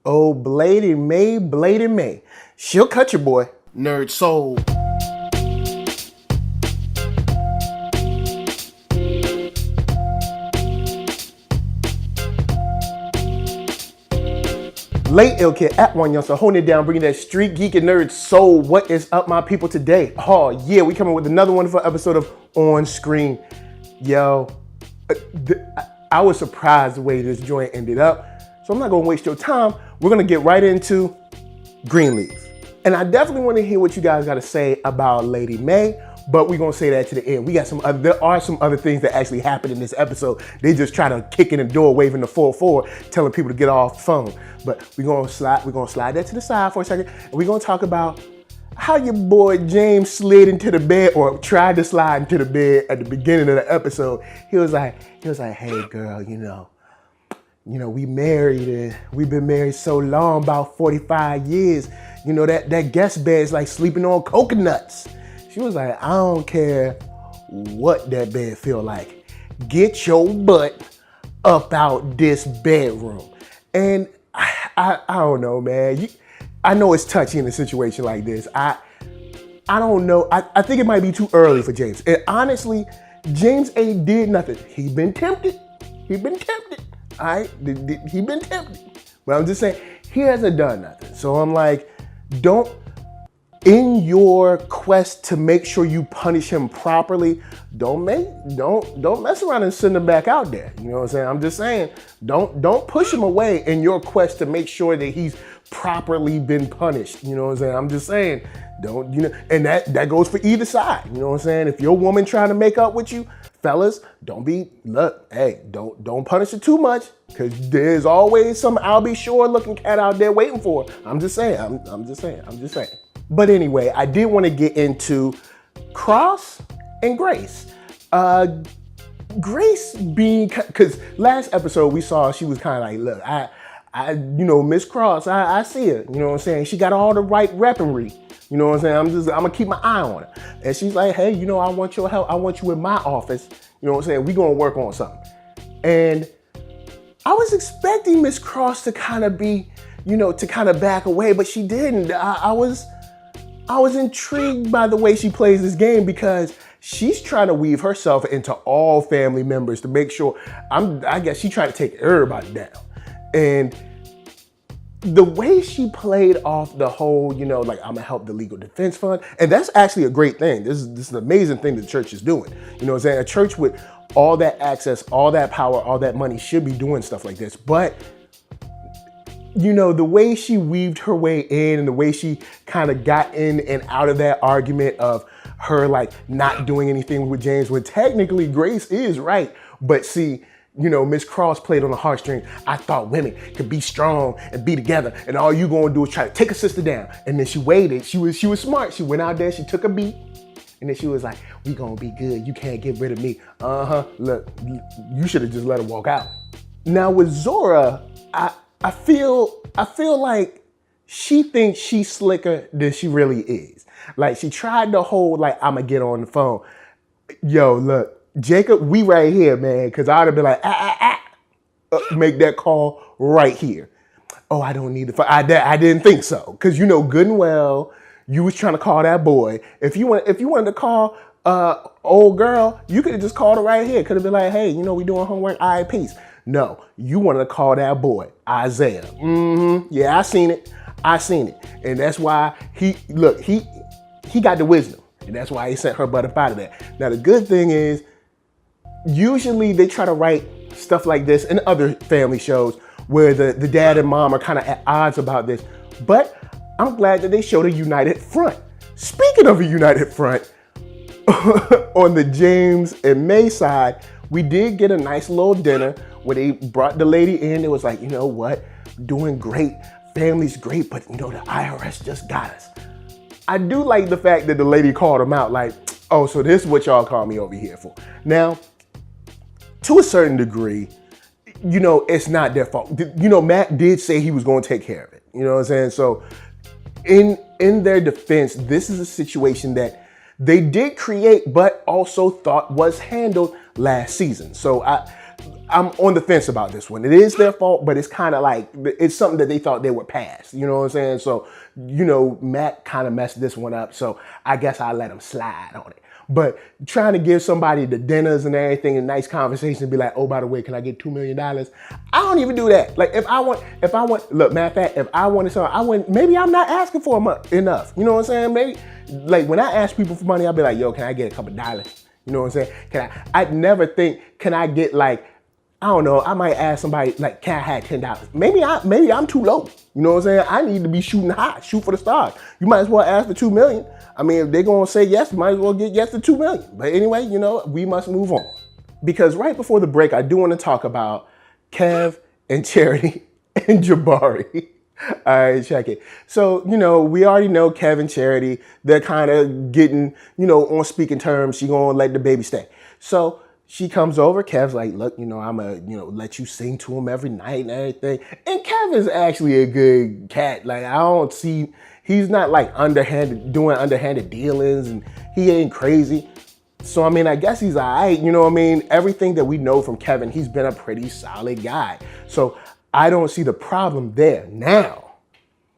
Oh, Blady May. She'll cut you, boy. NERDSoul. Late ill kid at OneYoungsta, holding it down, bringing that street geek and nerd soul. What is up, my people, today? Oh yeah, we coming with another wonderful episode of On Screen. Yo, I was surprised the way this joint ended up, so I'm not gonna waste your time. We're gonna get right into Greenleaf. And I definitely want to hear what you guys got to say about Lady May, but we're going to say that to the end. There are some other things that actually happened in this episode. They just try to kick in the door, waving the 4-4, telling people to get off the phone. But we're going to slide that to the side for a second. And we're going to talk about how your boy James slid into the bed, or tried to slide into the bed at the beginning of the episode. He was like, hey girl, you know, we married and we've been married so long, about 45 years. You know, that guest bed is like sleeping on coconuts. She was like, I don't care what that bed feel like. Get your butt up out this bedroom. And I don't know, man. I know it's touchy in a situation like this. I don't know. I think it might be too early for James. And honestly, James ain't did nothing. He been tempted. All right? He been tempted. But I'm just saying, he hasn't done nothing. So I'm like, in your quest to make sure you punish him properly, don't mess around and send him back out there. You know what I'm saying? I'm just saying, don't push him away in your quest to make sure that he's properly been punished. You know what I'm saying? I'm just saying, and that goes for either side. You know what I'm saying? If your woman trying to make up with you, fellas, don't punish her too much, because there's always some I'll be sure looking cat out there waiting for her. I'm just saying. But anyway, I did want to get into Cross and Grace. Grace being, because last episode we saw she was kind of like, look, Miss Cross, I see her. You know what I'm saying? She got all the right weaponry. You know what I'm saying? I'm gonna keep my eye on her. And she's like, hey, I want your help. I want you in my office. You know what I'm saying? We gonna work on something. And I was expecting Miss Cross to kind of be, to kind of back away, but she didn't. I was intrigued by the way she plays this game, because she's trying to weave herself into all family members to make sure, I guess she tried to take everybody down. And the way she played off the whole, like, I'm gonna help the legal defense fund. And that's actually a great thing. This is an amazing thing the church is doing. You know what I'm saying? A church with all that access, all that power, all that money should be doing stuff like this. But, the way she weaved her way in, and the way she kind of got in and out of that argument of her, like, not doing anything with James, when technically Grace is right. But see, Miss Cross played on the heartstring. I thought women could be strong and be together, and all you gonna do is try to take a sister down. And then she waited. She was smart. She went out there, she took a beat, and then she was like, we gonna be good. You can't get rid of me. Look, you should have just let her walk out. Now with Zora, I feel like she thinks she's slicker than she really is. Like, she tried the whole, like, I'ma get on the phone. Yo, look, Jacob, we right here, man, because I'd have been like, make that call right here. Oh, I don't need the phone. I didn't think so, because good and well, you was trying to call that boy. If you wanted to call old girl, you could have just called her right here. Could have been like, hey, we doing homework. All right, peace. No, you wanted to call that boy, Isaiah. Yeah, I seen it. And that's why he got the wisdom. And that's why he sent her butt up out of there. Now, the good thing is, usually they try to write stuff like this in other family shows where the dad and mom are kind of at odds about this. But I'm glad that they showed a united front. Speaking of a united front, on the James and May side, we did get a nice little dinner where they brought the lady in. It was like, you know what? Doing great. Family's great, but the IRS just got us. I do like the fact that the lady called them out like, oh, so this is what y'all call me over here for. Now, to a certain degree, it's not their fault. Matt did say he was going to take care of it. You know what I'm saying? So in their defense, this is a situation that they did create, but also thought was handled last season. So I'm on the fence about this one. It is their fault, but it's kind of like, it's something that they thought they would pass. You know what I'm saying? So, you know, Matt kind of messed this one up. So I guess I'll let him slide on it. But trying to give somebody the dinners and everything and nice conversation and be like, oh, by the way, can I get $2 million? I don't even do that. Like if I want, look, matter of fact, if I wanted something, maybe I'm not asking for enough. You know what I'm saying? Maybe like when I ask people for money, I'll be like, yo, can I get a couple dollars? You know what I'm saying? I'd never think, can I get like, I don't know, I might ask somebody like, can I have $10? Maybe I'm too low. You know what I'm saying? I need to be shooting high, shoot for the stars. You might as well ask for $2 million. I mean, if they're gonna say yes, you might as well get yes to $2 million. But anyway, you know, we must move on. Because right before the break, I do want to talk about Kev and Charity and Jabari. All right, check it. So, you know, we already know Kev and Charity, they're kind of getting, you know, on speaking terms. She gonna let the baby stay. So she comes over, Kev's like, look, you know, I'm gonna, you know, let you sing to him every night and everything. And Kev is actually a good cat. Like, I don't see, he's not like doing underhanded dealings, and he ain't crazy. So, I mean, I guess he's all right. You know what I mean? Everything that we know from Kevin, he's been a pretty solid guy. So I don't see the problem there. Now,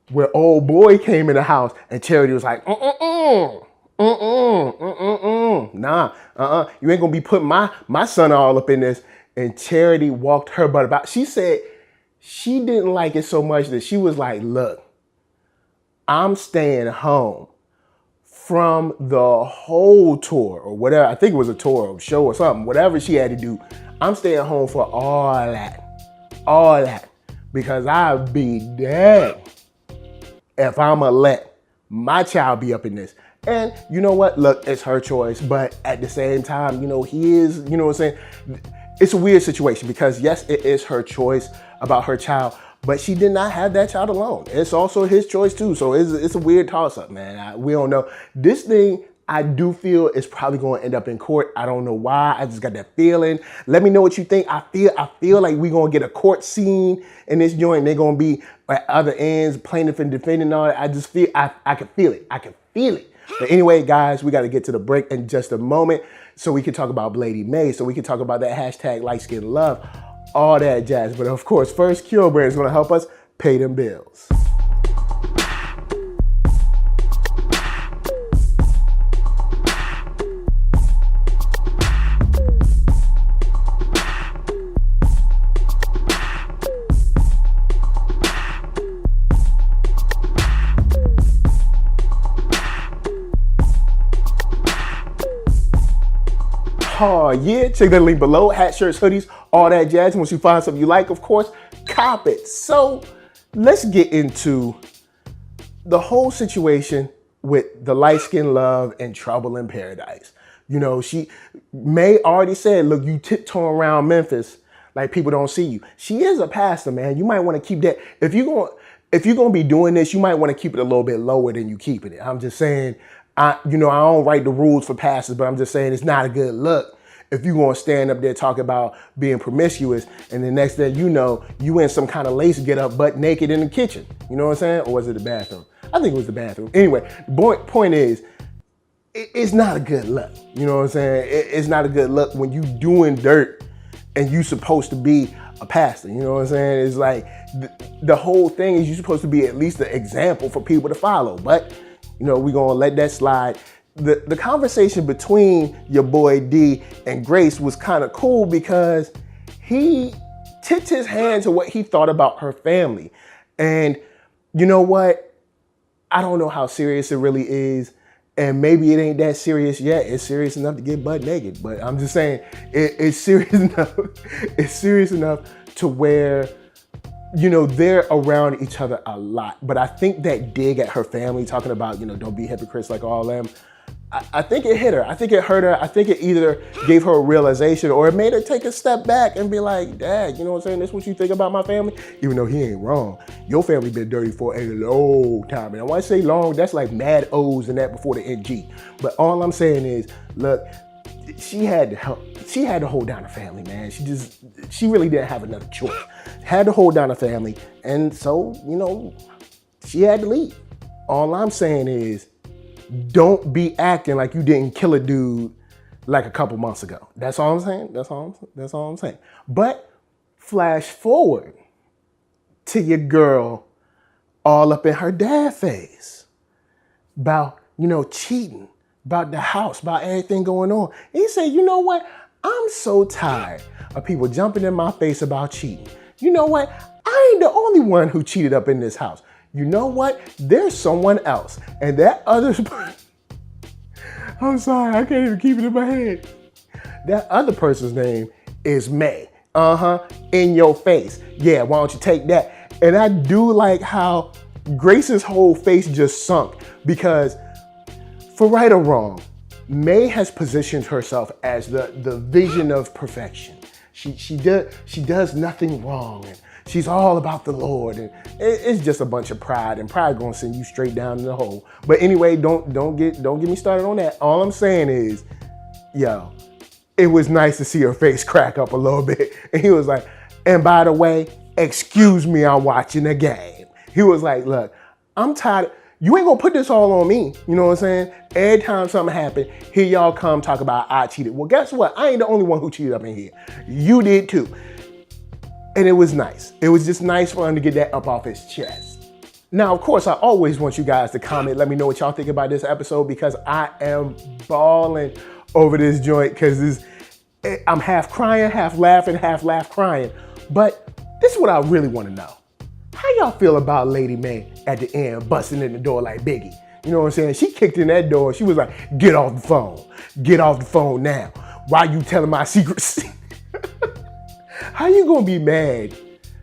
where old boy came in the house and Charity was like, nah, you ain't gonna be putting my son all up in this. And Charity walked her butt about. She said she didn't like it so much that she was like, look, I'm staying home from the whole tour or whatever. I think it was a tour or show or something, whatever she had to do. I'm staying home for all that, because I'd be dead if I'ma let my child be up in this. And you know what? Look, it's her choice, but at the same time, you know, he is, you know what I'm saying? It's a weird situation because yes, it is her choice about her child, but she did not have that child alone. It's also his choice too. So it's a weird toss up, man. We don't know. This thing, I do feel is probably going to end up in court. I don't know why. I just got that feeling. Let me know what you think. I feel like we're going to get a court scene in this joint. They're going to be at other ends, plaintiff and defendant and all that. I just feel, I can feel it. I can feel it. But anyway, guys, we got to get to the break in just a moment so we can talk about Blady May, so we can talk about that hashtag light skin love, all that jazz. But of course, first, Cure Brand is going to help us pay them bills. Oh yeah, check that link below. Hat, shirts, hoodies, all that jazz. And once you find something you like, of course, cop it. So let's get into the whole situation with the light skin love and trouble in paradise. You know, May already said, look, you tiptoe around Memphis like people don't see you. She is a pastor, man. You might want to keep that. If you're going to be doing this, you might want to keep it a little bit lower than you keeping it. I'm just saying, I don't write the rules for pastors, but I'm just saying it's not a good look if you're going to stand up there talking about being promiscuous and the next day you know you in some kind of lace get up butt naked in the kitchen. You know what I'm saying? Or was it the bathroom? I think it was the bathroom. Anyway, the point is, it's not a good look. You know what I'm saying? It's not a good look when you doing dirt and you supposed to be a pastor. You know what I'm saying? It's like the whole thing is you're supposed to be at least an example for people to follow. But you know, we're gonna let that slide. The conversation between your boy D and Grace was kind of cool because he tipped his hand to what he thought about her family. And you know what? I don't know how serious it really is. And maybe it ain't that serious yet. It's serious enough to get butt naked. But I'm just saying, it's serious enough. It's serious enough to where, you know, they're around each other a lot. But I think that dig at her family, talking about, you know, don't be hypocrites like all them, I think it hit her. I think it hurt her. I think it either gave her a realization or it made her take a step back and be like, Dad, you know what I'm saying? This is what you think about my family? Even though he ain't wrong. Your family been dirty for a long time. And when I say long, that's like mad O's and that before the NG. But all I'm saying is, look, she had to hold down the family, man. She really didn't have another choice. Had to hold down the family. And so, you know, she had to leave. All I'm saying is, don't be acting like you didn't kill a dude like a couple months ago. That's all I'm saying. That's all I'm saying. But flash forward to your girl all up in her dad face about, cheating, about the house, about everything going on. And he said, you know what? I'm so tired of people jumping in my face about cheating. You know what? I ain't the only one who cheated up in this house. You know what? There's someone else. And that other... I'm sorry, I can't even keep it in my head. That other person's name is May. In your face. Yeah, why don't you take that? And I do like how Grace's whole face just sunk because, for right or wrong, May has positioned herself as the vision of perfection. She does nothing wrong, and she's all about the Lord, and it's just a bunch of pride, and pride gonna send you straight down in the hole. But anyway, don't get me started on that. All I'm saying is, yo, it was nice to see her face crack up a little bit, and he was like, and by the way, excuse me, I'm watching the game. He was like, look, I'm tired. You ain't gonna put this all on me. You know what I'm saying? Every time something happened, here y'all come talk about I cheated. Well, guess what? I ain't the only one who cheated up in here. You did too. And it was nice. It was just nice for him to get that up off his chest. Now, of course, I always want you guys to comment. Let me know what y'all think about this episode because I am balling over this joint because I'm half crying, half laughing, half laugh crying. But this is what I really want to know. How y'all feel about Lady May at the end busting in the door like Biggie? You know what I'm saying? She kicked in that door. She was like, get off the phone. Get off the phone now. Why you telling my secrets? How you gonna be mad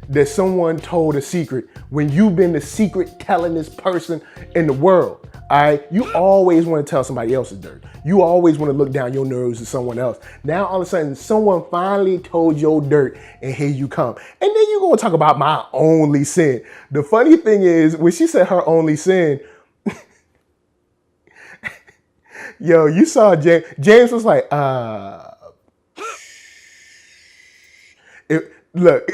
that someone told a secret when you've been the secret telling this person in the world? All right? You always want to tell somebody else's dirt. You always want to look down your nose to someone else. Now, all of a sudden, someone finally told your dirt, and here you come. And then you're going to talk about my only sin. The funny thing is, when she said her only sin, yo, you saw James. James was like, look,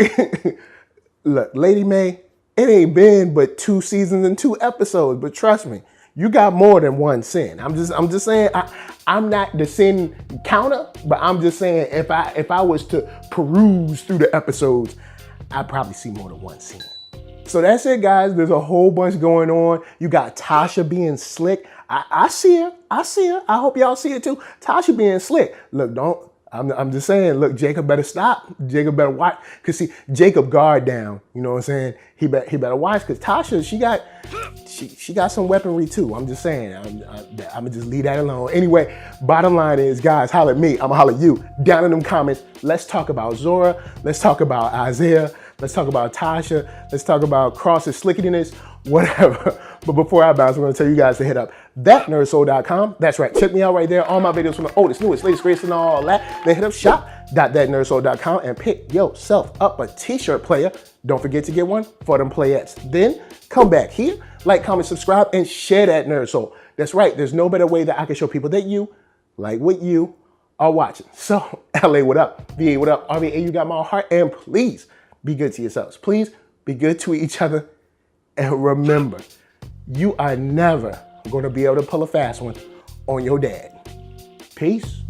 Lady May, it ain't been but 2 seasons and 2 episodes, but trust me, you got more than one sin. I'm just saying, I'm not the sin counter, but I'm just saying if I was to peruse through the episodes, I'd probably see more than one sin. So that's it, guys. There's a whole bunch going on. You got Tasha being slick. I see her. I hope y'all see it too. Tasha being slick. Look, I'm just saying, look, Jacob better stop. Jacob better watch. Cause see, Jacob guard down. You know what I'm saying? He better watch. Cause Tasha, she got some weaponry too. I'm just saying. I'm gonna just leave that alone. Anyway, bottom line is, guys, holler at me. I'm gonna holler at you down in them comments. Let's talk about Zora. Let's talk about Isaiah. Let's talk about Tasha. Let's talk about Cross's slickiness, whatever. But before I bounce, I'm going to tell you guys to hit up ThatNERDSoul.com. That's right. Check me out right there. All my videos from the oldest, newest, latest, greatest, and all that. Then hit up shop.ThatNERDSoul.com and pick yourself up a t-shirt player. Don't forget to get one for them playettes. Then come back here, like, comment, subscribe, and share that Nerd Soul. That's right. There's no better way that I can show people that you like what you are watching. So, LA, what up? VA, what up? RVA, you got my heart. And please be good to yourselves. Please be good to each other. And remember, you are never going to be able to pull a fast one on your dad. Peace.